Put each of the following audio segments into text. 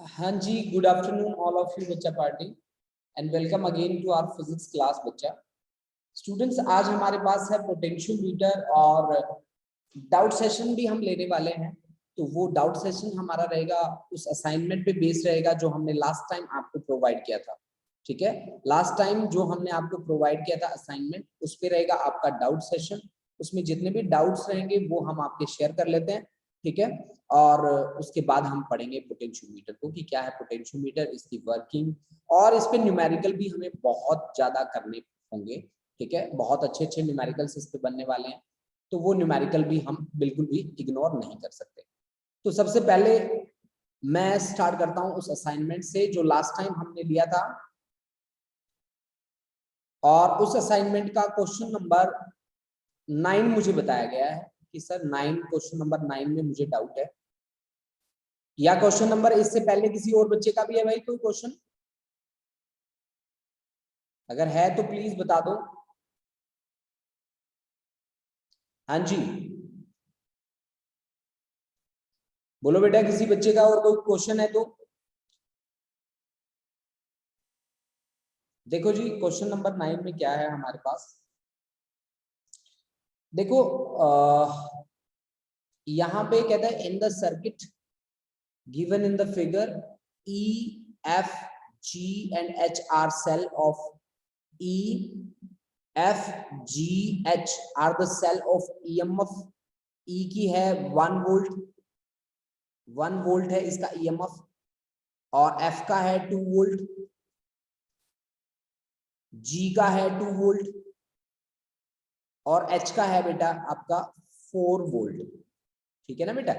हाँ जी, good afternoon all of you बच्चा party and welcome again to our physics class बच्चा students. आज हमारे पास है पोटेंशियोमीटर और डाउट सेशन भी हम लेने वाले हैं। तो वो डाउट सेशन हमारा रहेगा उस असाइनमेंट पे बेस रहेगा जो हमने लास्ट टाइम आपको प्रोवाइड किया था। ठीक है, लास्ट टाइम जो हमने आपको प्रोवाइड किया था असाइनमेंट उस पे रहेगा आपका डाउट सेशन। उसमें जितने भी डाउट्स रहेंगे वो हम आपके शेयर कर लेते हैं। ठीक है, और उसके बाद हम पढ़ेंगे पोटेंशियोमीटर को कि क्या है पोटेंशियोमीटर, इसकी वर्किंग, और इस पे न्यूमेरिकल भी हमें बहुत ज्यादा करने होंगे। ठीक है, बहुत अच्छे अच्छे न्यूमेरिकल्स इस पे बनने वाले हैं, तो वो न्यूमेरिकल भी हम बिल्कुल भी इग्नोर नहीं कर सकते। तो सबसे पहले मैं स्टार्ट करता हूं उस असाइनमेंट से जो लास्ट टाइम हमने लिया था, और उस असाइनमेंट का क्वेश्चन नंबर 9 मुझे बताया गया है कि सर 9, क्वेश्चन नंबर 9 में मुझे डाउट है, या क्वेश्चन नंबर इससे पहले किसी और बच्चे का भी है भाई कोई क्वेश्चन? अगर है तो प्लीज बता दो। हाँ जी, बोलो बेटा, किसी बच्चे का और कोई क्वेश्चन है तो देखो जी। क्वेश्चन नंबर 9 में क्या है हमारे पास, देखो यहाँ पे कहता है in the circuit given in the figure E, F, G and H are cell of E, F, G, H are the cell of EMF। E की है 1 वोल्ट, 1 वोल्ट है इसका EMF, और F का है 2 वोल्ट, G का है 2 volt, और H का है बेटा आपका 4 वोल्ट। ठीक है ना बेटा?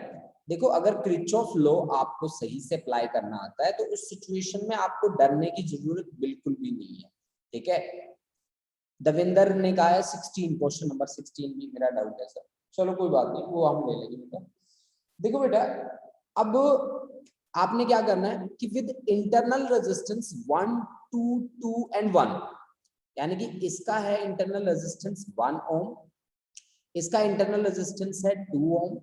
देखो, अगर क्रिचॉफ लॉ आपको सही से अप्लाई करना आता है तो उस सिचुएशन में आपको डरने की जरूरत बिल्कुल भी नहीं है। ठीक है, दविंदर ने कहा है 16, क्वेश्चन नंबर 16 भी मेरा डाउट है सर। चलो कोई बात नहीं, वो हम ले लेंगे बेटा। देखो बेटा, अब आपने क्या करना है कि विद इंटरनल रेजिस्टेंस 1, 2, 2 एंड 1, यानी कि इसका है इंटरनल रेजिस्टेंस 1 ओम, इसका इंटरनल रेजिस्टेंस है 2 ओम,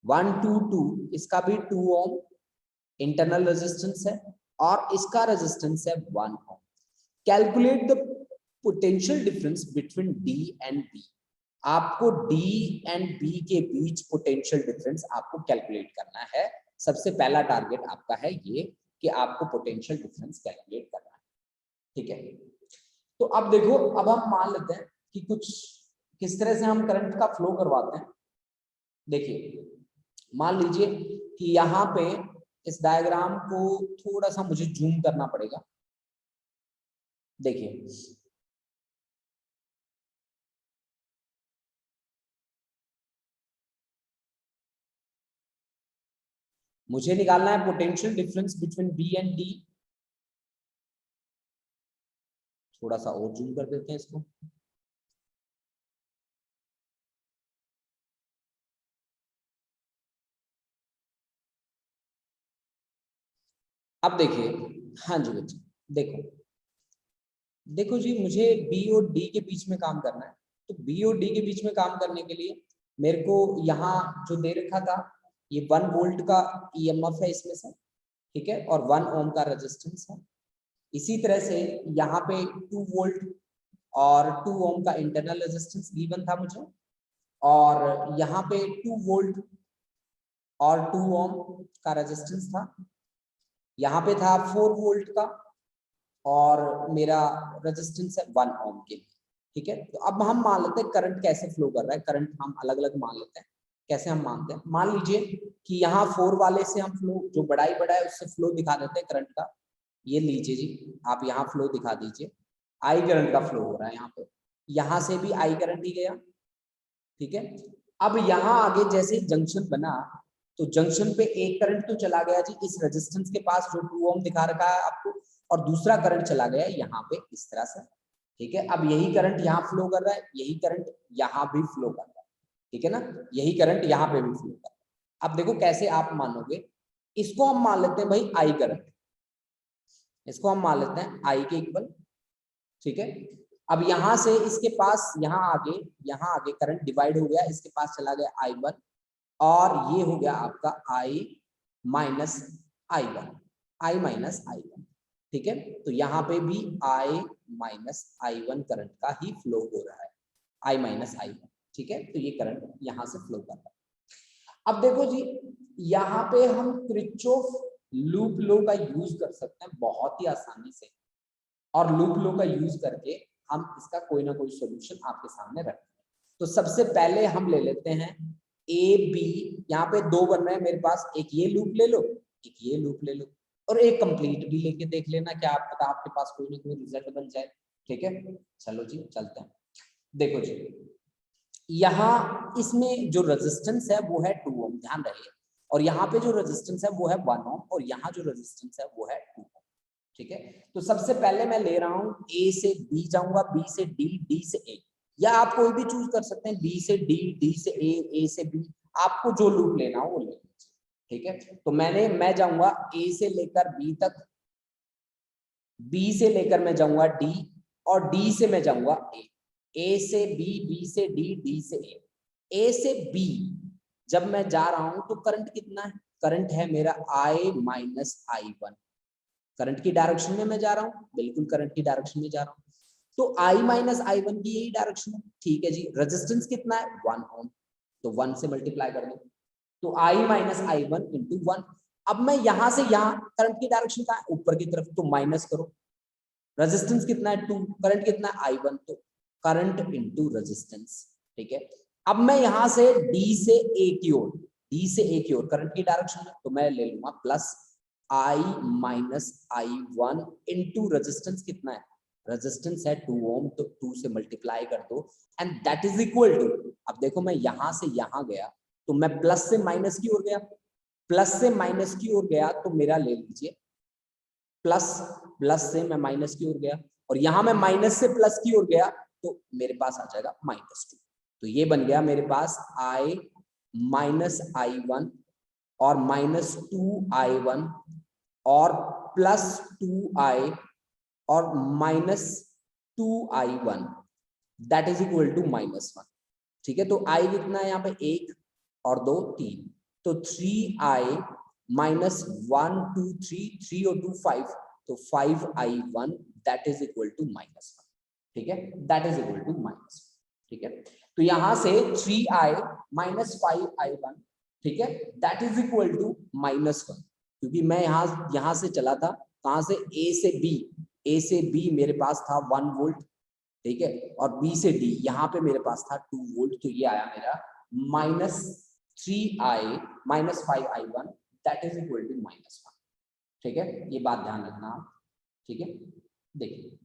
1, 2, 2, इसका भी 2 ओम इंटरनल रेजिस्टेंस है, और इसका रेजिस्टेंस है 1 ohm. Calculate the potential difference between D and B. आपको डी एंड बी के बीच पोटेंशियल डिफरेंस आपको कैलकुलेट करना है। सबसे पहला टारगेट आपका है ये कि आपको पोटेंशियल डिफरेंस कैलकुलेट करना है। ठीक है, तो अब देखो, अब हम मान लेते हैं कि कुछ किस तरह से हम करंट का फ्लो करवाते हैं। देखिए, मान लीजिए कि यहाँ पे इस डायग्राम को थोड़ा सा मुझे जूम करना पड़ेगा। देखिए, मुझे निकालना है potential difference between B and D. थोड़ा सा और जूम कर देते हैं इसको। अब देखिए, हाँ जी बच्चे, देखो देखो जी, मुझे बी और डी के बीच में काम करना है। तो बी और डी के बीच में काम करने के लिए मेरे को यहाँ जो दे रखा था, ये 1 वोल्ट का ईएमएफ है इसमें से। ठीक है, और 1 ओम का रेजिस्टेंस है। इसी तरह से यहाँ पे 2 वोल्ट और 2 ओम का इंटरनल रेजिस्टेंस गिवन था मुझे, और यहाँ पे 2 वोल्ट और 2 ओम का रेजिस्टेंस था। यहाँ पे था 4 वोल्ट का, और मेरा रेजिस्टेंस है 1 ओम के लिए। ठीक है, तो अब हम मान लेते हैं करंट कैसे फ्लो कर रहा है। करंट हम अलग अलग मान लेते हैं। कैसे हम मानते हैं, मान लीजिए कि यहाँ 4 वाले से हम फ्लो, जो बड़ा है उससे फ्लो दिखा देते हैं करंट का। ये लीजिए जी, आप यहाँ फ्लो दिखा दीजिए। आई करंट का फ्लो हो रहा है यहाँ पे, यहाँ से भी आई करंट ही गया। ठीक है, अब यहाँ आगे जैसे जंक्शन बना, तो जंक्शन पे एक करंट तो चला गया जी इस रेजिस्टेंस के पास जो 2 ओम दिखा रखा है आपको, और दूसरा करंट चला गया यहाँ पे इस तरह से। ठीक है, अब यही करंट यहाँ फ्लो कर रहा है, यही करंट यहाँ भी फ्लो कर रहा है। ठीक है ना, यही करंट यहाँ पे भी फ्लो कर रहा है। अब देखो कैसे आप मानोगे, इसको हम मान लेते हैं भाई आई करंट, इसको हम मान लेते हैं आई के इक्वल। ठीक है, अब यहां से इसके पास यहाँ आगे करंट डिवाइड हो गया, इसके पास चला गया I1, और ये हो गया आपका I minus I1, I minus I1, ठीक है। तो यहाँ पे भी I माइनस I1 करंट का ही फ्लो हो रहा है, I माइनस I1, ठीक है। तो ये करंट यहाँ से फ्लो कर रहा है। अब देखो जी, यहाँ पे हम किरचॉफ लूप लॉ का यूज कर सकते हैं बहुत ही आसानी से, और लूप लॉ का यूज करके हम इसका कोई ना कोई सॉल्यूशन आपके सामने रखते हैं। तो सबसे पहले हम ले लेते हैं ए बी, यहाँ पे दो बन रहे हैं मेरे पास, एक ये लूप ले लो, एक ये लूप ले लो, और एक कंप्लीट भी लेके देख लेना, क्या आप पता आपके पास कोई ना कोई रिजल्ट बन जाए, ठीक है। चलो जी चलते हैं। देखो जी, यहाँ इसमें जो रेजिस्टेंस है वो है 2 ओम, ध्यान रहे, और यहाँ पे जो रेजिस्टेंस है वो है 1 ओम, और यहाँ जो रेजिस्टेंस है वो है 2 ओम, ठीक है। तो सबसे पहले मैं ले रहा हूँ ए से बी जाऊंगा, बी से डी, डी से ए, या आप कोई भी चूज कर सकते हैं, बी से डी, डी से ए से बी, आपको जो लूप लेना हो वो ले लीजिए, ठीक है। तो मैं जाऊंगा ए से लेकर बी तक, बी से लेकर मैं जाऊंगा डी, और डी से मैं जाऊंगा ए से बी, बी से डी, डी से ए से बी जब मैं जा रहा हूं तो करंट कितना है, करंट है मेरा I माइनस I1, करंट की डायरेक्शन में मैं जा रहा हूँ, बिल्कुल करंट की डायरेक्शन में जा रहा हूँ, तो I माइनस I1 की यही डायरेक्शन है, ठीक है जी। रेजिस्टेंस कितना है 1 ओम, तो 1 से मल्टीप्लाई कर दो, तो I माइनस I1 इंटू 1। अब मैं यहां से यहां, करंट की डायरेक्शन कहाँ है, ऊपर की तरफ, तो माइनस करो, रेजिस्टेंस कितना है 2, करंट कितना है I1, तो करंट इंटू रेजिस्टेंस, ठीक है। अब मैं यहां से D से A की ओर, D से A की ओर करंट की डायरेक्शन में, तो मैं ले लूंगा plus I minus I1 into resistance कितना है, रेजिस्टेंस है 2 ओम, तो 2 से मल्टीप्लाई कर दो, and that is equal to, अब देखो मैं यहां से यहां गया तो मैं प्लस से माइनस की ओर गया, प्लस से माइनस की ओर गया तो मेरा ले लीजिए प्लस, प्लस से मैं माइनस की ओर गया, और यहां मैं माइनस से प्लस की ओर गया तो मेरे पास आ जाएगा -2, तो ये बन गया मेरे पास I माइनस I1 और -2I1 और +2I और -2I1, that is equal to -1, ठीक है। तो I कितना है यहाँ पे 1 और 2 3, तो 3I माइनस 1 2 3, 3 और 2 5, तो 5I1 that is equal to -1, ठीक है, दैट इज इक्वल टू -1, ठीक है। तो यहां से 3I माइनस 5I1, ठीक है, दैट इज इक्वल टू -1, क्योंकि मैं यहां से चला था कहां से, ए से बी, ए से बी मेरे पास था 1 वोल्ट, ठीक है, और बी से डी यहाँ पे मेरे पास था 2 वोल्ट, तो ये आया मेरा -3I minus 5I1 that is equal to -1, ठीक है। ये बात ध्यान रखना आप, ठीक है। देखिए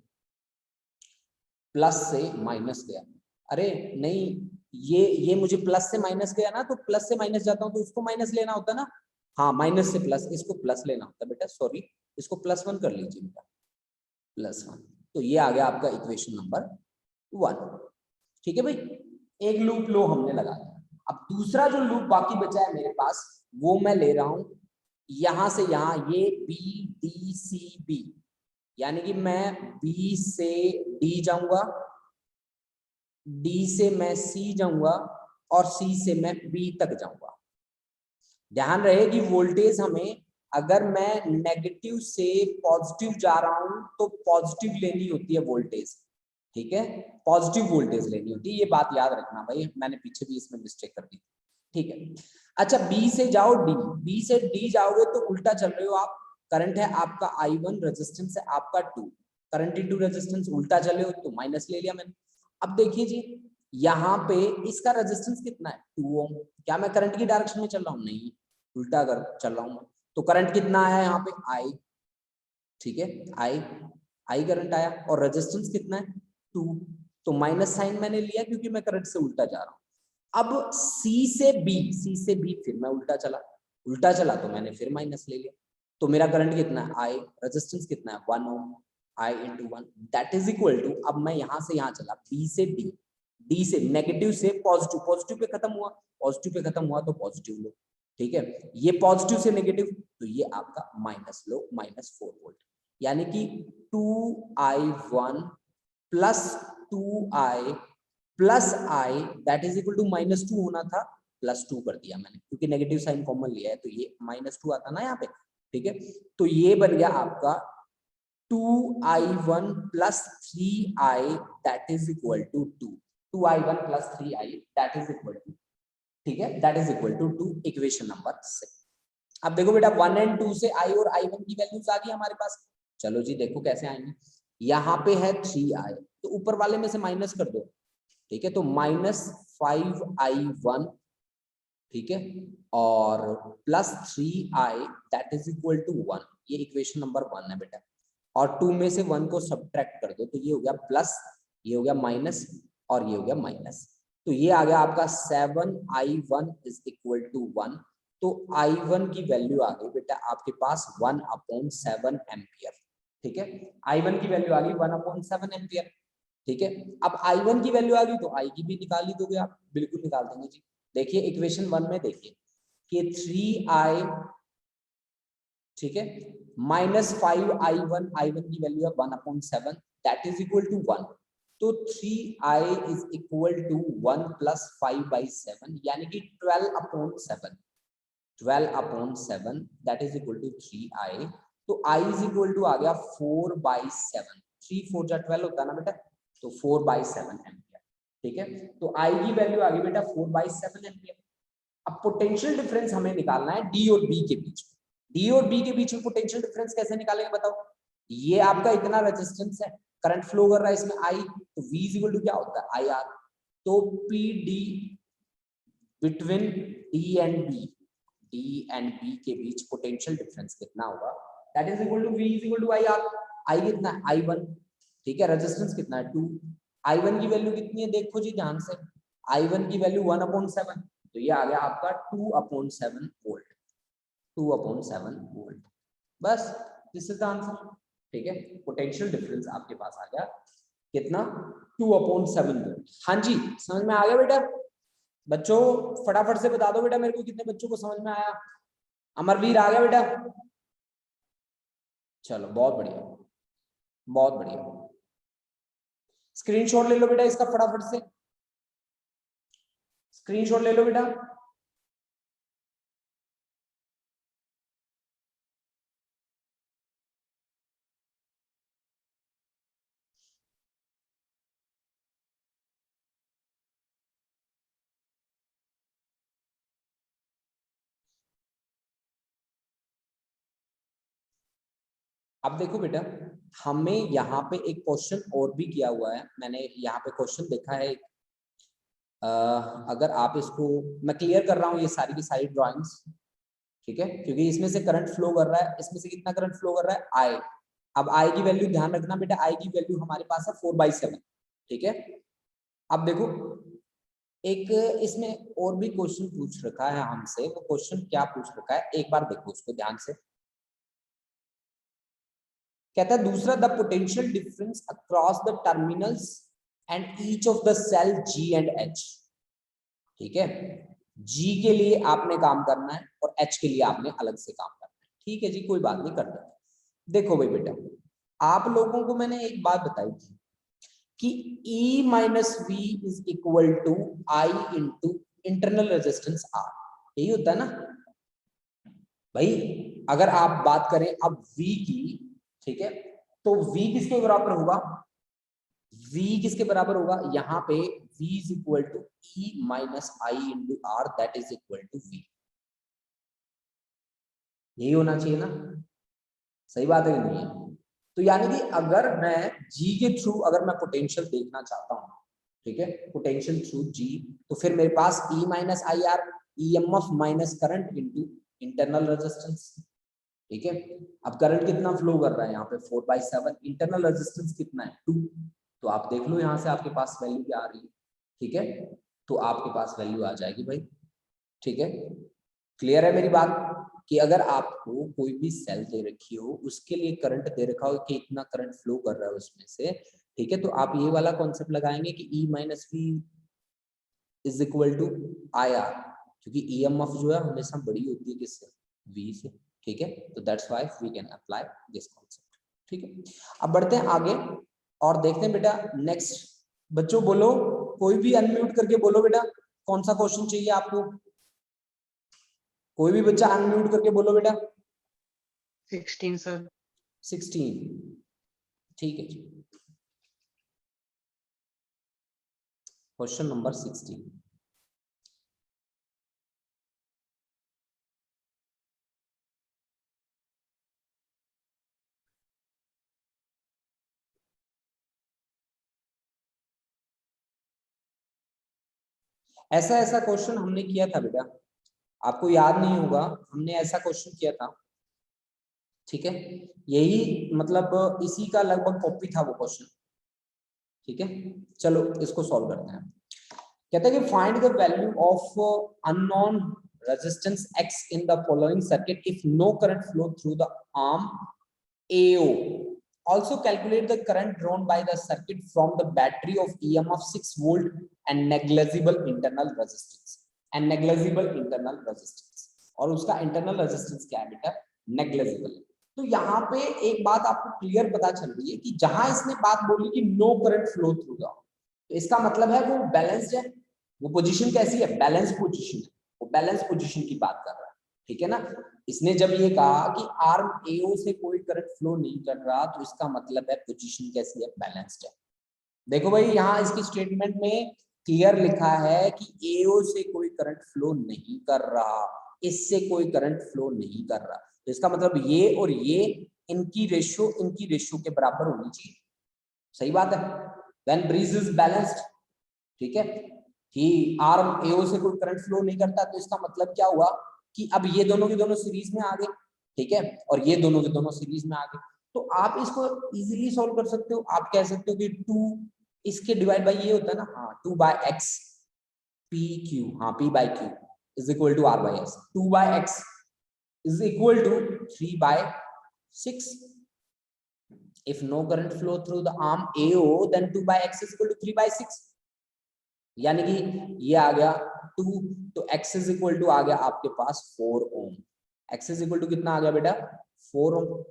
प्लस से माइनस गया, अरे नहीं, ये मुझे प्लस से माइनस गया ना, तो प्लस से माइनस जाता हूँ तो उसको माइनस लेना होता है ना, हाँ माइनस से प्लस, इसको प्लस लेना होता है बेटा, सॉरी, इसको +1 कर लीजिए बेटा, +1, तो ये आ गया आपका इक्वेशन नंबर 1, ठीक है भाई। एक लूप लो हमने लगा दिया, अब दूसरा जो लूप बाकी बचा है मेरे पास वो मैं ले रहा हूं यहां से यहां, ये बी डी सी बी, यानी कि मैं बी से डी जाऊंगा, डी से मैं सी जाऊंगा, और सी से मैं बी तक जाऊंगा। ध्यान रहे कि वोल्टेज हमें, अगर मैं नेगेटिव से पॉजिटिव जा रहा हूं तो पॉजिटिव लेनी होती है वोल्टेज, ठीक है, पॉजिटिव वोल्टेज लेनी होती है, ये बात याद रखना भाई, मैंने पीछे भी इसमें मिस्टेक कर दी, ठीक है। अच्छा बी से जाओ डी, बी से डी जाओगे तो उल्टा चल रहे हो आप, करंट है आपका I1, रेजिस्टेंस है आपका 2, करंट इनटू रेजिस्टेंस उल्टा चले हो तो माइनस ले लिया मैंने। अब देखिए जी, यहाँ पे इसका रेजिस्टेंस कितना है 2 ओम, क्या मैं करंट की डायरेक्शन में चल रहा हूँ, नहीं, उल्टा कर चल रहा हूँ मैं, तो करंट कितना आया यहाँ पे I, ठीक है, I करंट आया, और रेजिस्टेंस कितना है 2, तो माइनस साइन मैंने लिया क्योंकि मैं करंट से उल्टा जा रहा हूँ। अब C से B फिर मैं उल्टा चला तो मैंने फिर माइनस ले लिया, तो मेरा करंट कितना है I, रेजिस्टेंस कितना है 1 ohm, I into 1 that is equal to, अब मैं यहां से यहां चला B से D, D से नेगेटिव से पॉजिटिव, पॉजिटिव पे खत्म हुआ, पॉजिटिव पे खत्म हुआ तो पॉजिटिव लो, ठीक है, ये पॉजिटिव से नेगेटिव तो ये आपका माइनस लो, -4 वोल्ट, यानी कि 2I1 plus 2I plus I that is equal to -2 होना था, +2 कर दिया मैंने क्योंकि नेगेटिव साइन कॉमन लिया है, तो ये -2 आता ना यहाँ पे, ठीक है, तो ये बन गया आपका 2i1 plus 3i that is equal to 2, 2i1 plus 3i that is equal to, ठीक है, that is equal to 2, equation number 6। अब देखो बेटा 1 एंड 2 से i और i1 की वैल्यूज आ गई हमारे पास। चलो जी देखो कैसे आएंगे, यहाँ पे है 3i तो ऊपर वाले में से माइनस कर दो, ठीक है, तो -5i1, ठीक है, और plus 3i that is equal to 1, ये इक्वेशन नंबर 1 है बेटा। और 2 में से 1 को सब्ट्रैक्ट कर दो तो ये हो गया प्लस, ये हो गया माइनस और ये हो गया माइनस, तो ये आ गया आपका 7i1 इज इक्वल टू 1। तो i1 की वैल्यू आ गई बेटा आपके पास 1/7 एम्पियर, ठीक है, i1 की वैल्यू आ गई 1/7 एम्पियर, ठीक है। अब i1 की वैल्यू आ गई तो i की भी निकाल ही दोगे आप, बिल्कुल निकाल देंगे जी। देखिए इक्वेशन 1 में देखिए कि 3i, ठीक है, -5i1, i1 की वैल्यू है 1/7 दैट इज इक्वल टू 1, तो 3i is equal to 1 plus 5/7 यानी कि 12/7, 12/7 that is equal to 3i, तो i इज इक्वल टू आ गया 4/7, 3 4 जा 12 होता है ना बेटा, तो 4/7 एम्पियर, ठीक है, तो i की वैल्यू आ गई बेटा 4/7 एम्पियर। अब पोटेंशियल डिफरेंस हमें निकालना है डी और बी के बीच में, डी और बी के बीच में पोटेंशियल डिफरेंस कैसे निकालेंगे बताओ। ये आपका इतना रेजिस्टेंस है, करंट फ्लो कर रहा है इसमें आई, तो V इज इक्वल टू क्या होता है आई आर, तो P D between D and B के बीच पोटेंशियल डिफरेंस कितना होगा, that is equal to V is equal to I R. I कितना है I1, ठीक है, रेजिस्टेंस कितना है 2, I1 की वैल्यू कितनी है देखो जी ध्यान से, I1 की वैल्यू 1/7, तो ये आ गया आपका 2/7 वोल्ट, 2/7 वोल्ट, बस दिस इज द आंसर, ठीक है। पोटेंशियल डिफरेंस आपके पास आ गया कितना 2/7 वोल्ट। हाँ जी समझ में आ गया बेटा, बच्चों फटाफट से बता दो बेटा मेरे को कितने बच्चों को समझ में आया। अमरवीर आ गया बेटा, चलो बहुत बढ़िया, बहुत बढ़िया, स्क्रीनशॉट ले लो बेटा इसका फटाफट से, स्क्रीनशॉट ले लो बेटा। अब देखो बेटा हमें यहाँ पे एक क्वेश्चन और भी किया हुआ है, मैंने यहाँ पे क्वेश्चन देखा है एक, अगर आप इसको, मैं क्लियर कर रहा हूँ ये सारी की सारी ड्राइंग्स, ठीक है, क्योंकि इसमें से करंट फ्लो कर रहा है, इसमें से कितना करंट फ्लो कर रहा है आई। अब आई की वैल्यू ध्यान रखना बेटा, आई की वैल्यू हमारे पास है 4/7, ठीक है। अब देखो एक इसमें और भी क्वेश्चन पूछ रखा है हमसे, वो क्वेश्चन क्या पूछ रखा है एक बार देखो उसको ध्यान से। कहता है दूसरा, the potential difference across the terminals and each of the cell G and H, ठीक है, जी के लिए आपने काम करना है और एच के लिए आपने अलग से काम करना है, ठीक है जी, कोई बात नहीं कर देते। देखो भाई बेटा आप लोगों को मैंने एक बात बताई थी कि E minus V is equal to I into internal resistance R, यही होता है ना भाई। अगर आप बात करें अब V की, ठीक है, तो V किसके बराबर होगा, V किसके बराबर होगा, यहाँ पे V is equal to E minus I into R that is equal to V, यही होना चाहिए ना, सही बात है कि नहीं है। तो यानी कि अगर मैं G के थ्रू अगर मैं पोटेंशियल देखना चाहता हूँ, ठीक है, पोटेंशियल थ्रू G, तो फिर मेरे पास E minus I R, EMF minus current into internal resistance, ठीक है। अब करंट कितना फ्लो कर रहा है यहाँ पे 4/7, इंटरनल रेजिस्टेंस कितना है 2, तो आप देख लो यहाँ से आपके पास वैल्यू क्या आ रही है, ठीक है, तो आपके पास वैल्यू आ जाएगी भाई, ठीक है। क्लियर है मेरी बात कि अगर आपको कोई भी सेल दे रखी हो उसके लिए करंट दे रखा हो कि इतना करंट फ्लो कर रहा है उसमें से, ठीक है, तो आप ये वाला कॉन्सेप्ट लगाएंगे कि E minus V is equal to I R, क्योंकि EMF जो है हमेशा बड़ी होती है किससे, V से, ठीक है, तो that's why we can apply this concept, ठीक है। अब बढ़ते हैं आगे और देखते हैं बेटा नेक्स्ट, बच्चों बोलो, कोई भी अनम्यूट करके बोलो बेटा कौन सा क्वेश्चन चाहिए आपको, कोई भी बच्चा अनम्यूट करके बोलो बेटा। 16 सर। 16, ठीक है जी। क्वेश्चन नंबर 16, ऐसा ऐसा क्वेश्चन हमने किया था बेटा, आपको याद नहीं होगा, हमने ऐसा क्वेश्चन किया था, ठीक है। यही मतलब इसी का लगभग कॉपी था वो क्वेश्चन, ठीक है। चलो इसको सॉल्व करते हैं। कहते हैं कि find the value of unknown resistance x in the following circuit if no current flow through the arm AO. Also calculate the current drawn by the circuit from the battery of EMF 6 volt and negligible internal resistance. And negligible internal resistance. और उसका internal resistance क्या है बेटा? Negligible. तो यहाँ पे एक बात आपको क्लियर पता चल रही है कि जहां इसने बात बोली कि no current flow through the, तो इसका मतलब है वो बैलेंस्ड है, वो पोजीशन कैसी है? बैलेंस पोजीशन है, वो बैलेंस पोजीशन की बात कर रहा है, ठीक है ना। इसने जब ये कहा कि आर्म एओ से कोई करंट फ्लो नहीं कर रहा, तो इसका मतलब है पोजीशन कैसी है? बैलेंस्ड है। देखो भाई यहाँ इसकी स्टेटमेंट में क्लियर लिखा है कि एओ से कोई करंट फ्लो नहीं कर रहा, इससे कोई करंट फ्लो नहीं कर रहा, तो इसका मतलब ये और ये इनकी रेशियो के बराबर होनी चाहिए, सही बात है। व्हेन ब्रीज इज बैलेंस्ड, ठीक है, कि आर्म एओ से कोई करंट फ्लो नहीं करता, तो इसका मतलब क्या हुआ कि अब ये दोनों के दोनों सीरीज में आ गए, ठीक है, और ये दोनों के दोनों सीरीज में आ गए। तो आप इसको इजीली सॉल्व कर सकते हो, आप कह सकते हो कि 2 इसके डिवाइड बाय ये होता है ना, हाँ 2 बाय एक्स पी क्यू, हाँ P by Q is equal to R by S, 2 by x is equal to 3 by 6। if no current flow through the arm AO then 2 by x is equal to 3 by 6, यानी कि ये आ गया 2, तो x is equal to आ गया आपके पास 4 ओम। x is equal to कितना आ गया बेटा? 4 ओम।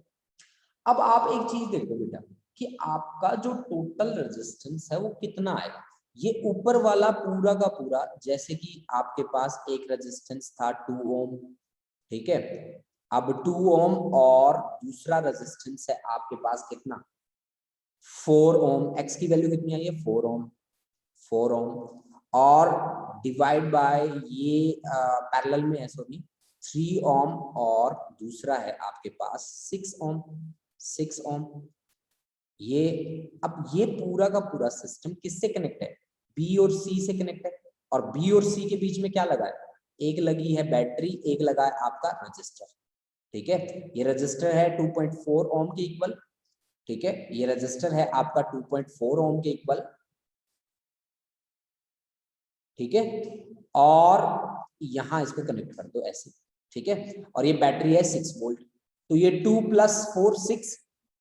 अब आप एक चीज देखो बेटा कि आपका जो टोटल रेजिस्टेंस है वो कितना आएगा। ये ऊपर वाला पूरा का पूरा, जैसे कि आपके पास एक रेजिस्टेंस था 2 ओम, ठीक है, अब 2 ओम और दूसरा रेजिस्टेंस है आपके पास कितना? 4 ओम। x की वैल्यू कितनी आई है? 4 ओम, 4 ओम, और डिवाइड बाय ये पैरेलल में है, सॉरी 3 ओम, और दूसरा है आपके पास 6 ओम, 6 ओम। ये अब ये पूरा का पूरा सिस्टम किससे कनेक्ट है? बी और सी से कनेक्ट है, और बी और सी के बीच में क्या लगा है? एक लगी है बैटरी, एक लगा है आपका रजिस्टर, ठीक है। ये रजिस्टर है 2.4 ओम के इक्वल, ठीक है, ये रजिस्टर है आपका 2.4 ओम के इक्वल, ठीक है, और यहां इसको कनेक्ट कर दो ऐसे, ठीक है, और ये बैटरी है 6 वोल्ट, तो ये 2 + 4 6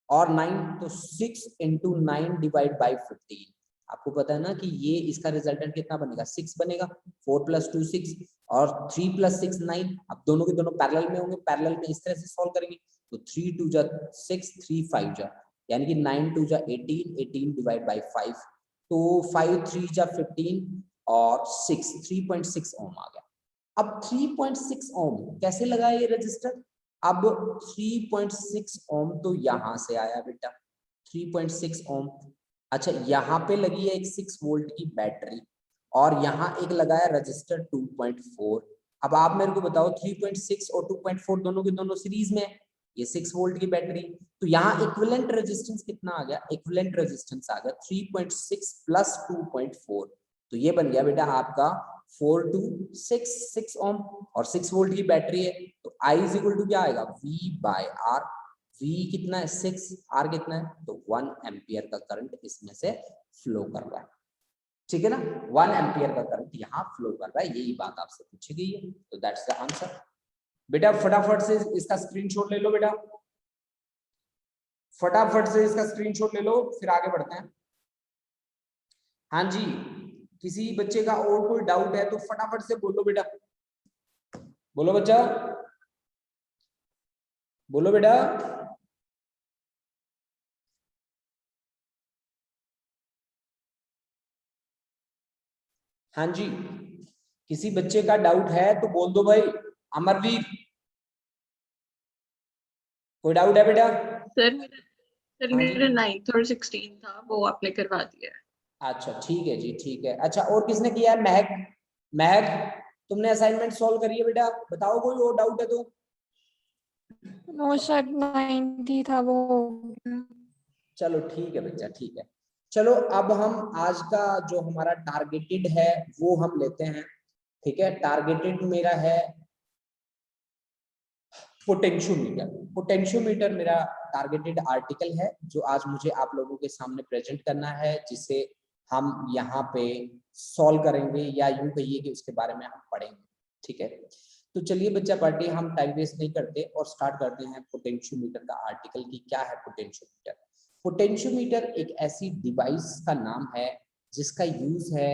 और 9, तो 6 × 9 डिवाइड बाय 15। आपको पता है ना कि ये इसका रिजल्टेंट कितना बनेगा? 6 बनेगा, 4 + 2 6 और 3 + 6 9। अब दोनों के दोनों पैरेलल में होंगे, पैरेलल में इस तरह से सॉल्व करेंगे, तो 3 × 2 = 6, 3 × 5 = यानी कि 9 × 2 = 18, 18 डिवाइड बाय 5, तो 5 × 3 = 15 और 6 3.6 ओम आ गया। अब 3.6 ओम कैसे लगा ये रजिस्टर? अब 3.6 ओम तो यहां से आया बेटा, 3.6 ओम। अच्छा, यहाँ पे लगी है एक 6 वोल्ट की बैटरी, और यहाँ एक लगाया रजिस्टर 2.4। अब आप मेरे को बताओ 3.6 और 2.4 दोनों के दोनों सीरीज में है, ये 6 वोल्ट की बैटरी, तो यहाँ इक्विवेलेंट रेजिस्टेंस कितना आ गया? इक्विवेलेंट रेजिस्टेंस आ गया 3.6 + 2.4, तो ये बन गया बेटा आपका 4 to 6, 6 ओम, और 6 वोल्ट की बैटरी है, तो I = क्या आएगा? V/R। V कितना है? 6, R कितना है? तो 1 एम्पियर का करंट इसमें से फ्लो कर रहा है, ठीक है ना, 1 एम्पियर का करंट यहाँ फ्लो कर रहा है, यही बात आपसे पूछी गई है, तो दैट्स द आंसर। बेटा फटाफट से इसका स्क्रीनशॉट ले लो बेटा, फटाफट से इसका स्क्रीनशॉट ले लो, फिर आगे बढ़ते हैं। हाँ जी, किसी बच्चे का और कोई डाउट है तो फटाफट से बोलो बेटा, बोलो बच्चा, बोलो बेटा। हाँ जी, किसी बच्चे का डाउट है तो बोल दो भाई। अमरवीर, कोई डाउट है बेटा? सर हाँ जी, मेरा 9th और 16 था, वो आपने करवा दिया है। अच्छा ठीक है जी, ठीक है। अच्छा, और किसने किया है? महक, महक तुमने असाइनमेंट सॉल्व करी है बेटा? बताओ कोई और डाउट है तो। नो सर 90 था वो। चलो ठीक है बच्चा, ठीक है। चलो अब हम आज का जो हमारा टारगेटेड है वो हम लेते हैं। ठीक है, टारगेटेड मेरा है पोटेंशियोमीटर। पोटेंशियोमीटर मेरा टारगेटेड आर्टिकल है जो आज मुझे आप लोगों के सामने प्रेजेंट करना है, जिसे हम यहाँ पे सॉल्व करेंगे, या यूं कहिए कि उसके बारे में हम पढ़ेंगे। ठीक है, तो चलिए बच्चा पार्टी, हम टाइम वेस्ट नहीं करते और स्टार्ट करते हैं पोटेंशियोमीटर का आर्टिकल की क्या है पोटेंशियोमीटर। पोटेंशियोमीटर एक ऐसी डिवाइस का नाम है जिसका यूज है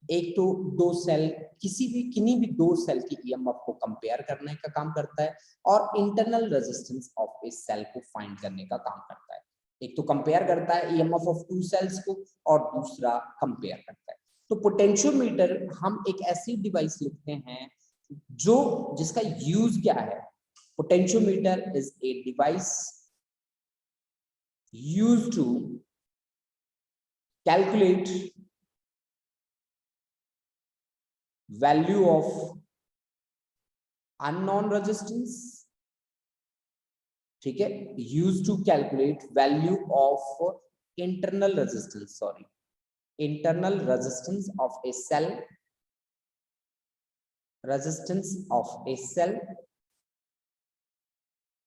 एक तो दो सेल, किन्हीं भी दो सेल की ईएमएफ को कंपेयर करने का काम करता है, और internal resistance of a cell को फाइंड करने का काम करता है। एक तो कंपेयर करता है ईएमएफ ऑफ टू सेल्स को, और दूसरा कंपेयर करता है। तो पोटेंशियोमीटर हम एक ऐसी डिवाइस लिखते हैं जो जिसका यूज क्या है। Potentiometer is a device used to calculate value of unknown resistance, ठीक है, used to calculate value of internal resistance, sorry, internal resistance of a cell, resistance of a cell,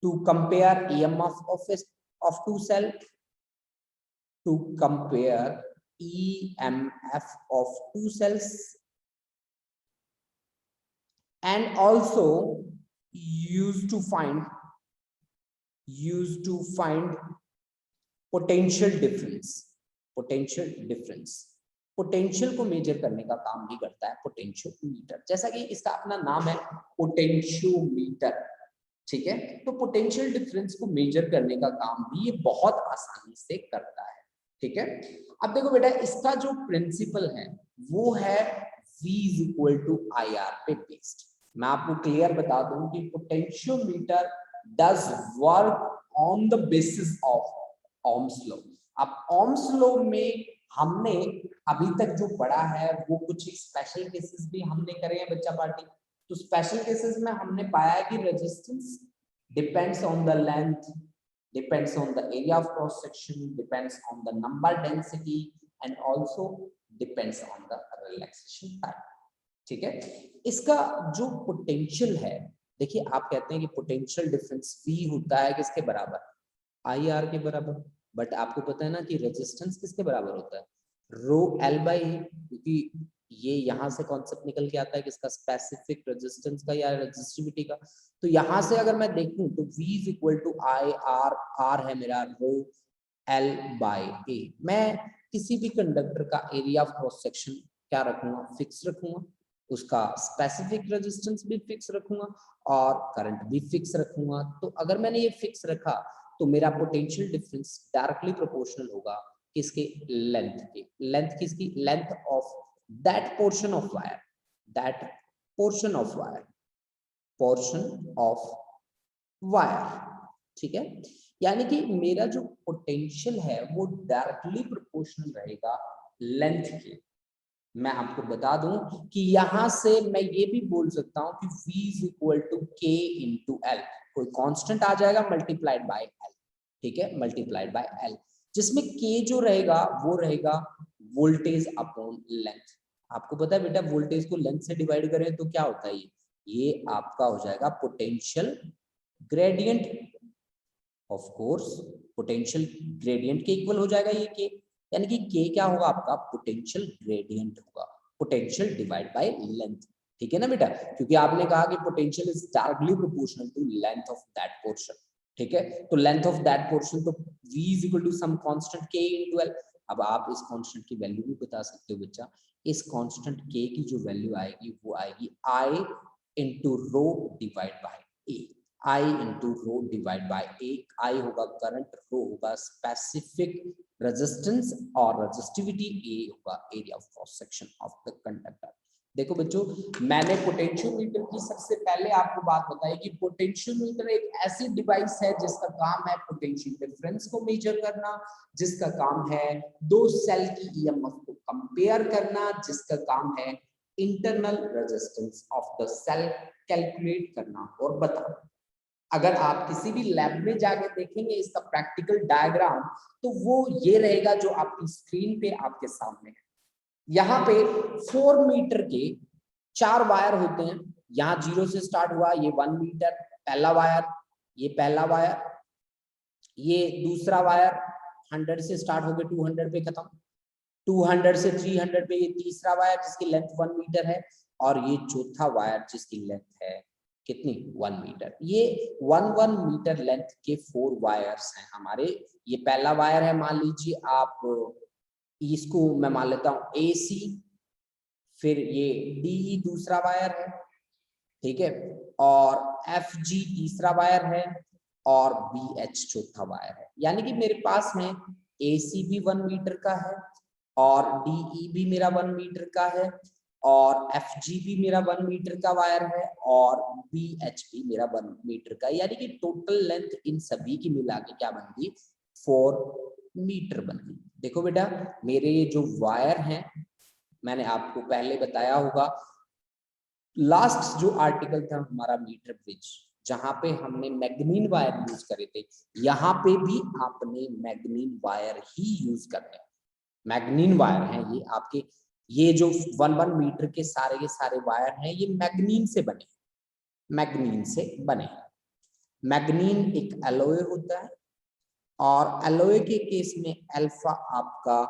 to compare EMF of two cell, to compare EMF of two cells, and also used to find potential difference। Potential को major करने का काम भी करता है potentiometer, जैसा कि इसका अपना नाम है पोटेंशियोमीटर। ठीक है, तो पोटेंशियल डिफरेंस को मेजर करने का काम भी ये बहुत आसानी से करता है। ठीक है, अब देखो बेटा, इसका जो प्रिंसिपल है वो है V = IR पे बेस्ड। मैं आपको क्लियर बता दूं कि potentiometer does work on the basis of Ohm's law। अब Ohm's law में हमने अभी तक जो पढ़ा है वो कुछ स्पेशल केसेस भी हमने करे हैं बच्चा पार्टी। तो स्पेशल केसेस में हमने पाया है कि resistance depends on the length, depends on the area of cross section, depends on the number density, and also depends on the relaxation time. ठीक है, इसका जो पोटेंशियल है, देखिए आप कहते हैं कि पोटेंशियल डिफरेंस V होता है किसके बराबर? IR के बराबर। बट आपको पता है ना कि रेजिस्टेंस किसके बराबर होता है? ρL/A, क्योंकि ये यहाँ से कॉन्सेप्ट निकल के आता है किसका? स्पेसिफिक रेजिस्टेंस का या रेजिस्टिविटी का। तो यहाँ से अगर मैं देखूं तो V = IR, R है मेरा ρL/A। मैं किसी भी कंडक्टर का एरिया ऑफ क्रॉस सेक्शन क्या रखूंगा? फिक्स रखूंगा, उसका स्पेसिफिक रेजिस्टेंस भी फिक्स रखूंगा, और करंट भी फिक्स रखूंगा। तो अगर मैंने ये फिक्स रखा तो मेरा पोटेंशियल डिफरेंस डायरेक्टली प्रोपोर्शनल होगा किसके? लेंथ के। लेंथ किसकी? Length of that portion of wire, that portion of wire, portion of wire. ठीक है, यानी कि मेरा जो पोटेंशियल है वो डायरेक्टली प्रोपोर्शनल रहेगा लेंथ के। मैं आपको बता दूं कि यहां से मैं ये भी बोल सकता हूं कि V = K × L, कोई कांस्टेंट आ जाएगा मल्टीप्लाइड बाय L। ठीक है, मल्टीप्लाइड बाय L, जिसमें K जो रहेगा वो रहेगा वोल्टेज अपॉन लेंथ। आपको पता है बेटा, वोल्टेज को लेंथ से डिवाइड करें तो क्या होता है? ये आपका हो जाएगा potential gradient. Of course potential gradient के इक्वल हो जाएगा ये K, यानी कि K क्या होगा आपका? पोटेंशियल ग्रेडियंट होगा, पोटेंशियल डिवाइड बाय लेंथ। ठीक है ना बेटा, क्योंकि आपने कहा कि potential is directly proportional to length of that portion. ठीक है, तो लेंथ ऑफ दैट पोर्शन, तो V = some constant K × L। अब आप इस कांस्टेंट की वैल्यू भी बता सकते हो बच्चा। इस कांस्टेंट K की जो वैल्यू आएगी वो आएगी I × ρ divide by A। I × ρ divide by A। I होगा करंट, ρ होगा स्पेसिफिक रेजिस्टेंस, और रेजिस्टिविटी A होगा area of cross section of the conductor. देखो बच्चों, मैंने पोटेंशियोमीटर की सबसे पहले आपको बात बताई कि पोटेंशियोमीटर एक ऐसी डिवाइस है जिसका काम है पोटेंशियल डिफरेंस को मेजर करना, जिसका काम है दो सेल की ईएमएफ को कंपेयर करना, जिसका काम है internal resistance of the cell calculate करना और बताना। अगर आप किसी भी लैब में जाके देखेंगे इसका प्रैक्टिकल डायग्राम, तो वो ये रहेगा जो आपकी स्क्रीन पे आपके सामने है। यहाँ पे 4 मीटर के 4 वायर होते हैं। यहाँ 0 से स्टार्ट हुआ, ये 1 मीटर पहला वायर, ये पहला वायर, ये दूसरा वायर 100 से स्टार्ट होकर 200 पे खत्म, 200 से 300 पे ये तीसरा वायर जिसकी लेंथ 1 मीटर है, और ये चौथा वायर जिसकी लेंथ है कितनी 1 मीटर। ये 1 मीटर लेंथ के 4 वायर्स हैं हमारे। ये पहला वायर है, मान लीजिए आप इसको मैं मान लेता हूं AC, फिर ये DE दूसरा वायर है, ठीक है, और FG तीसरा वायर है, और BH चौथा वायर है। यानी कि मेरे पास में AC भी 1 मीटर का है, और DE भी मेरा 1 मीटर का है, और FG भी मेरा 1 मीटर का वायर है, और BH भी मेरा 1 मीटर का। यानी कि टोटल लेंथ इन सभी की मिला के क्या बन गई 4 मीटर बन गई। देखो बेटा, मेरे ये जो वायर हैं, मैंने आपको पहले बताया होगा, लास्ट जो आर्टिकल था हमारा मीटर ब्रिज, जहां पे हमने मैग्नीन वायर यूज करे थे, यहाँ पे भी आपने मैग्नीन वायर ही यूज करने। मैग्नीन वायर हैं ये आपके, ये जो 1 मीटर के सारे वायर हैं ये मैग्नीन से बने, मैग्नीन से बने। मैग्नीन एक एलॉय होता है, और एलॉय के केस में अल्फा आपका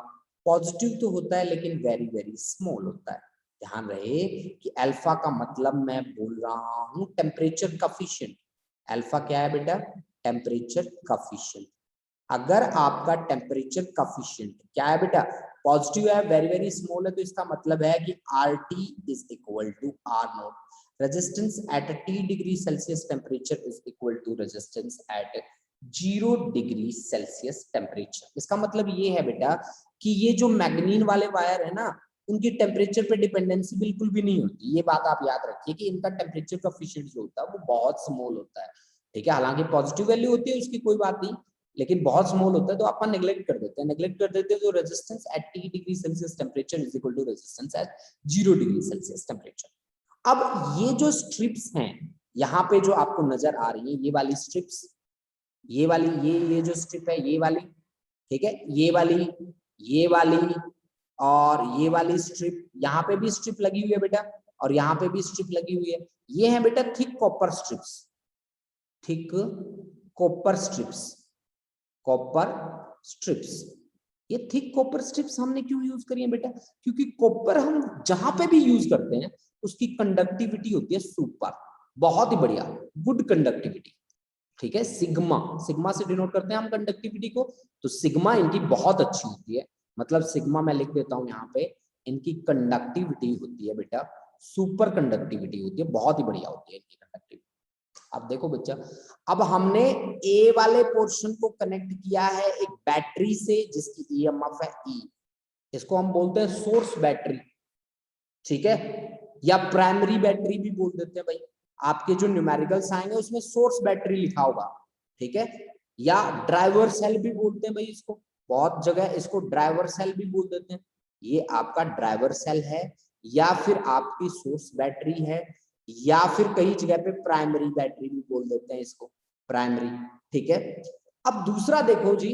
पॉजिटिव तो होता है लेकिन वेरी वेरी स्मॉल होता है। ध्यान रहे कि अल्फा का मतलब मैं बोल रहा हूं टेम्परेचर कॉफिशिएंट। अल्फा क्या है बेटा? Temperature coefficient. अगर आपका टेम्परेचर कॉफिशिएंट क्या है बेटा? पॉजिटिव है, वेरी वेरी स्मॉल है, तो इसका मतलब है कि RT is equal to R naught. Resistance at T degree Celsius temperature is equal to resistance at 0 degree Celsius temperature. इसका मतलब ये है बेटा कि ये जो मैग्नीन वाले वायर है ना, उनकी टेम्परेचर पे डिपेंडेंसी बिल्कुल भी नहीं होती। ये बात आप याद रखिए कि इनका टेम्परेचर कॉफिशिएंट जो होता है वो बहुत स्मॉल होता है, ठीक है। हालांकि पॉजिटिव वैल्यू होती है उसकी कोई बात नहीं, लेकिन बहुत स्मॉल होता है तो अपन नेग्लेक्ट कर देते हैं, तो resistance at T degree Celsius temperature is equal to resistance at 0 degree Celsius temperature. अब ये जो स्ट्रिप्स हैं यहाँ पे जो आपको नजर आ रही है, ये वाली स्ट्रिप्स, ये वाली, ये जो स्ट्रिप है ये वाली, ठीक है, ये वाली और ये वाली स्ट्रिप, यहाँ पे भी स्ट्रिप लगी हुई है बेटा, और यहाँ पे भी स्ट्रिप लगी हुई है। ये है बेटा thick copper strips, thick copper strips, copper strips. ये थिक कॉपर स्ट्रिप्स हमने क्यों यूज करी है बेटा? क्योंकि कॉपर हम जहां पे भी यूज करते हैं उसकी कंडक्टिविटी होती है सुपर, बहुत ही बढ़िया, गुड कंडक्टिविटी, ठीक है। सिग्मा, सिग्मा से डिनोट करते हैं हम कंडक्टिविटी को, तो सिग्मा इनकी बहुत अच्छी होती है। मतलब सिग्मा मैं लिख देता हूं यहाँ पे, इनकी कंडक्टिविटी होती है बेटा सुपर कंडक्टिविटी होती है, बहुत ही बढ़िया होती है इनकी कंडक्टिविटी। अब देखो बच्चा, अब हमने ए वाले पोर्शन को कनेक्ट किया है एक बैटरी से जिसकी ईएमएफ है E, इसको हम बोलते हैं सोर्स बैटरी, ठीक है, या प्राइमरी बैटरी भी बोल देते हैं भाई। आपके जो न्यूमेरिकल्स आएंगे उसमें सोर्स बैटरी लिखा होगा, ठीक है, या ड्राइवर सेल भी बोलते हैं भाई इसको, बहुत जगह इसको ड्राइवर सेल भी बोल देते हैं। ये आपका ड्राइवर सेल है, या फिर आपकी सोर्स बैटरी है, या फिर कई जगह पे प्राइमरी बैटरी भी बोल देते हैं इसको, प्राइमरी, ठीक है। अब दूसरा देखो जी,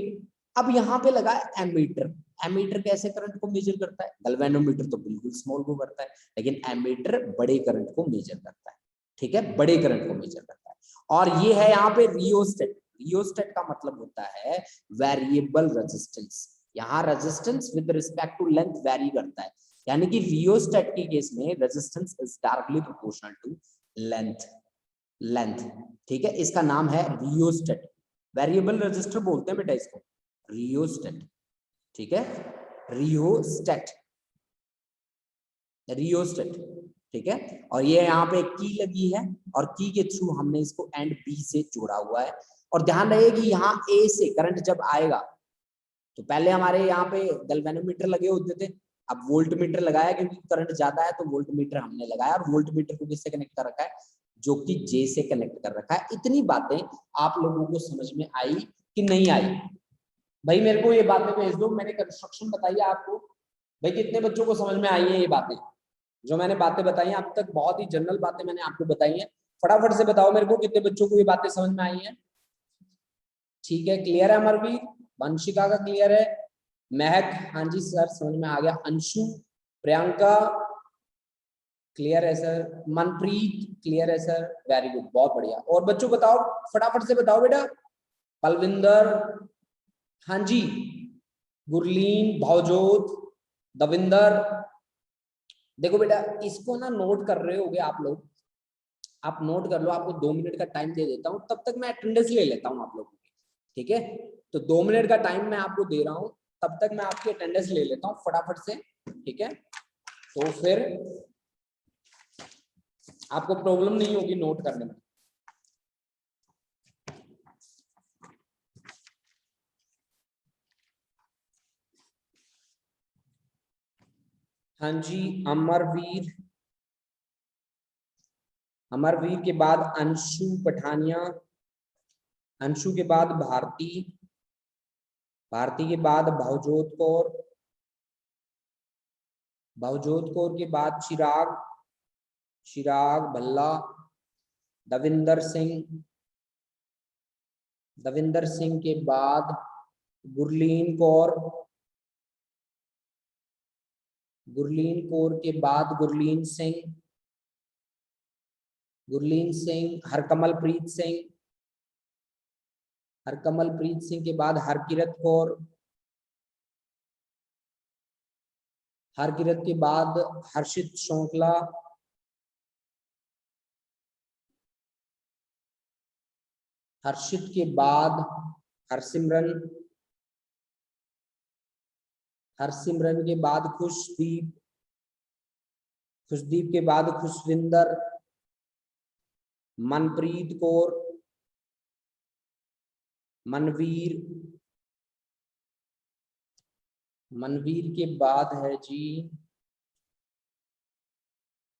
अब यहाँ पे लगा एमीटर। एमीटर कैसे करंट को मेजर करता है? गैल्वेनोमीटर तो बिल्कुल स्मॉल को करता है, लेकिन एमीटर बड़े करंट को मेजर करता है, ठीक है, बड़े करंट को मेजर करता है। और ये है यहाँ पे रियोस्टेट। रियोस्टेट का मतलब होता है वेरिएबल रेजिस्टेंस। यहाँ resistance with respect to length vary करता है, यानी कि रियोस्टेट के केस में resistance is directly proportional to length, ठीक है। इसका नाम है रियोस्टेट, वेरिएबल रेजिस्टर बोलते हैं बेटा इसको, रियोस्टेट, ठीक है, रियोस्टेट, रियोस्टेट, ठीक है। और ये यहाँ पे एक की लगी है, और की के थ्रू हमने इसको एंड बी से जोड़ा हुआ है। और ध्यान रहे कि यहाँ ए से करंट जब आएगा, तो पहले हमारे यहाँ पे गैल्वेनोमीटर लगे होते थे, अब वोल्ट मीटर लगाया क्योंकि करंट ज्यादा है, तो वोल्ट मीटर हमने लगाया, और वोल्ट मीटर को किससे कनेक्ट कर रखा है, जो कि जे से कनेक्ट कर रखा है। इतनी बातें आप लोगों को समझ में आई कि नहीं आई? भाई मेरे को ये बातें भेज दो, मैंने कंस्ट्रक्शन बताई है आपको, भाई कितने बच्चों को समझ में आई है ये बातें? जो मैंने बातें बताई हैं अब तक, बहुत ही जनरल बातें मैंने आपको बताई हैं, फटाफट से बताओ मेरे को कितने बच्चों को ये बातें समझ में आई हैं? ठीक है, क्लियर है अमरवीर? वंशिका का क्लियर है? महक, हाँ जी सर समझ में आ गया। अंशु, प्रियंका क्लियर है सर, मनप्रीत क्लियर है सर, वेरी गुड, बहुत बढ़िया। और बच्चों बताओ, फटाफट से बताओ बेटा। पलविंदर, हाँ जी, गुरलीन, भावजोत, दविंदर। देखो बेटा, इसको ना नोट कर रहे होगे आप लोग, आप नोट कर लो, आपको 2 मिनट का टाइम दे देता हूँ, तब तक मैं अटेंडेंस ले लेता हूँ आप लोगों की, ठीक है? तो 2 मिनट का टाइम मैं आपको दे रहा हूँ, तब तक मैं आपकी अटेंडेंस ले लेता हूँ फटाफट से, ठीक है? तो फिर आपको प्रॉब्लम नहीं होगी नोट करने में। हाँ जी, अमरवीर, अमरवीर के बाद अंशु पठानिया, अंशु के बाद भारती, भारती के बाद भवजोत कौर, भवजोत कौर के बाद चिराग, चिराग भल्ला, दविंदर सिंह, दविंदर सिंह के बाद गुरलीन कौर, गुरलीन कौर के बाद गुरलीन सिंह, गुरलीन सिंह, हरकमलप्रीत सिंह, हरकमलप्रीत सिंह के बाद हरकिरत कौर, हरकिरत के बाद हर्षित शोंकला, हर्षित के बाद हरसिमरन, हरसिमरन के बाद खुशदीप, खुशदीप के बाद खुशविंदर, मनप्रीत कौर, मनवीर, मनवीर के बाद है जी,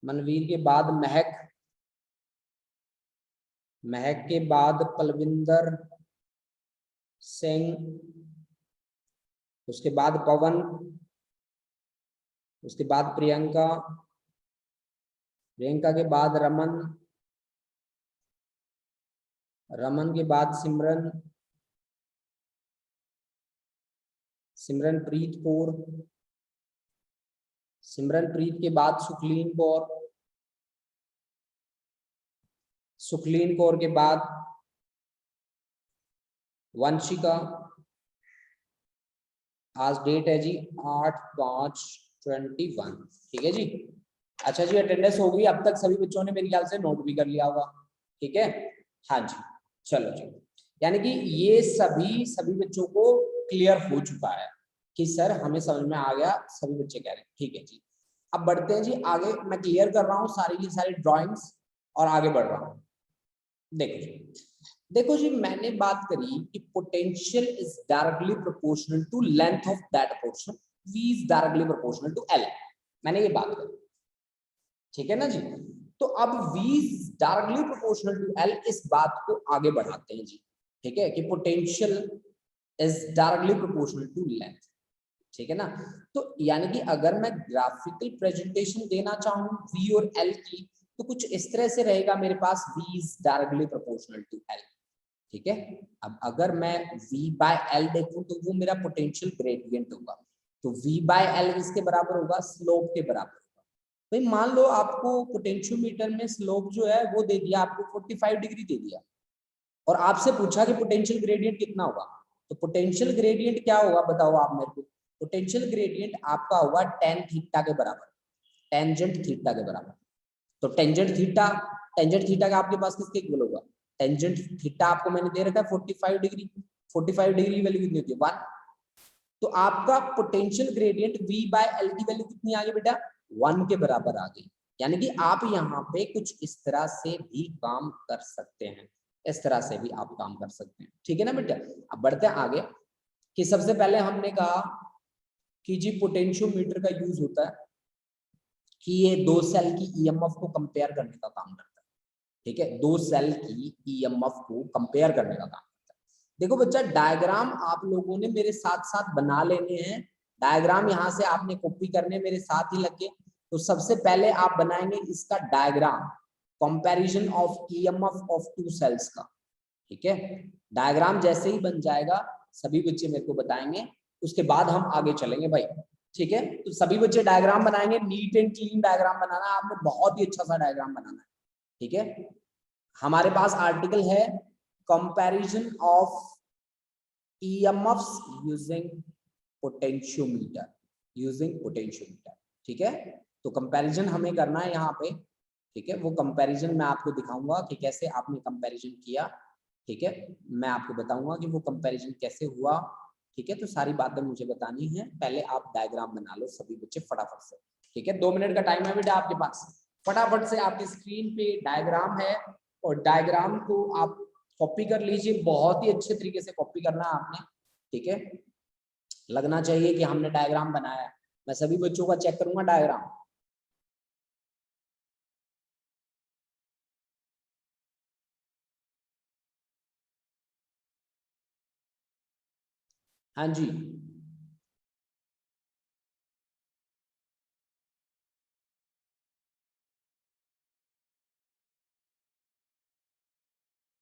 मनवीर के बाद महक, महक के बाद पलविंदर सिंह, उसके बाद पवन, उसके बाद प्रियंका, प्रियंका के बाद रमन, रमन के बाद सिमरन, सिमरनप्रीत कौर, सिमरनप्रीत के बाद सुखलीन कौर, सुखलीन कौर के बाद वंशिका। आज डेट है जी 8/5/21, ठीक है जी? अच्छा जी, अटेंडेंस हो गई अब तक सभी बच्चों ने मेरे ख्याल से नोट भी कर लिया होगा, ठीक है? हाँ जी, चलो जी, यानी कि ये सभी बच्चों को क्लियर हो चुका है कि सर हमें समझ में आ गया, सभी बच्चे कह रहे हैं, ठीक है जी। अब बढ़ते हैं जी आगे, मैं क्लियर कर रहा हूँ सारी की सारी ड्राइंग्स और आगे बढ़ रहा हूँ। देखो जी, देखो जी, मैंने बात करी कि potential is directly proportional to length of that portion, V is directly proportional to L, मैंने ये बात करी, ठीक है ना जी? तो अब V is directly proportional to L, इस बात को आगे बढ़ाते हैं जी, ठीक है? कि potential is directly proportional to length, ठीक है ना? तो यानी कि अगर मैं ग्राफिकल प्रेजेंटेशन देना चाहूँ V और L की, तो कुछ इस तरह से रहेगा मेरे पास, V is directly proportional to L, ठीक है? अब अगर मैं V/L देखूं तो वो मेरा पोटेंशियल ग्रेडियंट होगा, तो V/L किसके बराबर होगा? स्लोप के बराबर होगा। भाई मान लो आपको पोटेंशियोमीटर में स्लोप जो है वो दे दिया, आपको 45 डिग्री दे दिया, और आपसे पूछा कि पोटेंशियल ग्रेडियंट कितना होगा, तो पोटेंशियल ग्रेडियंट क्या होगा बताओ आप मेरे को? पोटेंशियल ग्रेडियंट आपका होगा tan थीटा के बराबर, टेंजेंट थीटा के बराबर। तो टेंजेंट थीटा, टेंजेंट थीटा का आपके पास किसके इक्वल होगा? टेंजेंट थीटा आपको मैंने दे रखा है 45 डिग्री, 45 डिग्री की वैल्यू कितनी होती है? 1। तो आपका पोटेंशियल ग्रेडियंट V/L की वैल्यू कितनी आ गई बेटा? 1 के बराबर आ गई। यानी कि आप यहाँ पे कुछ इस तरह से भी काम कर सकते हैं, इस तरह से भी आप काम कर सकते हैं, ठीक है ना बेटा? अब बढ़ते हैं आगे कि सबसे पहले हमने कहा कि जी पोटेंशियोमीटर का यूज होता है कि ये दो सेल की ईएमएफ को कंपेयर करने का काम करता है। ठीक है, दो सेल की ईएमएफ को कंपेयर करने का काम करता है। देखो बच्चा, डायग्राम आप लोगों ने मेरे साथ साथ बना लेने हैं। डायग्राम यहाँ से आपने कॉपी करने मेरे साथ ही लगे। तो सबसे पहले आप बनाएंगे इसका diagram, comparison of EMF of two cells का। ठीक है, डायग्राम जैसे ही बन जाएगा सभी बच्चे मेरे को बताएंगे, उसके बाद हम आगे चलेंगे भाई। ठीक है, तो सभी बच्चे डायग्राम बनाएंगे, नीट एंड क्लीन डायग्राम बनाना है आपने, बहुत ही अच्छा सा डायग्राम बनाना है। ठीक है, हमारे पास आर्टिकल है comparison of EMFs using potentiometer, using potentiometer. ठीक है, तो कंपैरिजन हमें करना है यहाँ पे। ठीक है, वो कंपैरिजन मैं आपको दिखाऊंगा कि कैसे आपने कंपैरिजन किया। ठीक है, मैं आपको बताऊंगा कि वो कंपैरिजन कैसे हुआ। ठीक है, तो सारी बातें मुझे बतानी है। पहले आप डायग्राम बना लो सभी बच्चे फटाफट से। ठीक है, 2 मिनट का टाइम है बेटा आपके पास। फटाफट से आपकी स्क्रीन पे डायग्राम है और डायग्राम को आप कॉपी कर लीजिए। बहुत ही अच्छे तरीके से कॉपी करना है आपने। ठीक है, लगना चाहिए कि हमने डायग्राम बनाया है। मैं सभी बच्चों का चेक करूंगा डायग्राम। हाँ जी,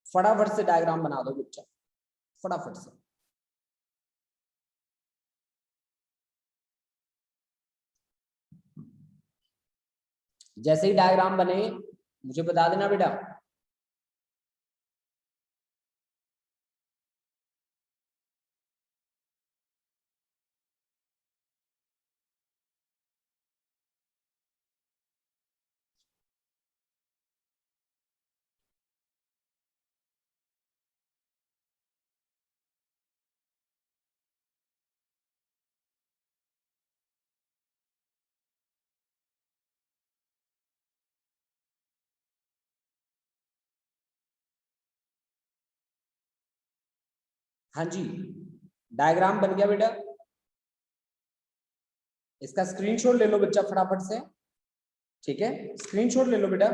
फटाफट से डायग्राम बना दो बच्चा, फटाफट से। जैसे ही डायग्राम बने मुझे बता देना बेटा। हाँ जी, डायग्राम बन गया बेटा। इसका स्क्रीनशॉट ले लो बच्चा फटाफट से। ठीक है, स्क्रीनशॉट ले लो बेटा।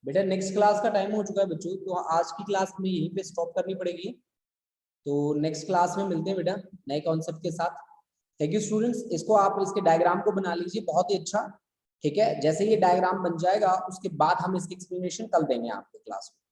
बेटा नेक्स्ट क्लास का टाइम हो चुका है बच्चों, तो आज की क्लास में यहीं पे स्टॉप करनी पड़ेगी। तो नेक्स्ट क्लास में मिलते हैं बेटा नए कॉन्सेप्ट के साथ। थैंक यू स्टूडेंट्स, इसको आप इसके डायग्राम को बना लीजिए, बहुत ही अच्छा। ठीक है, जैसे ये डायग्राम बन जाएगा उसके बाद हम इसकी एक्सप्लेनेशन कल देंगे आपको क्लास में।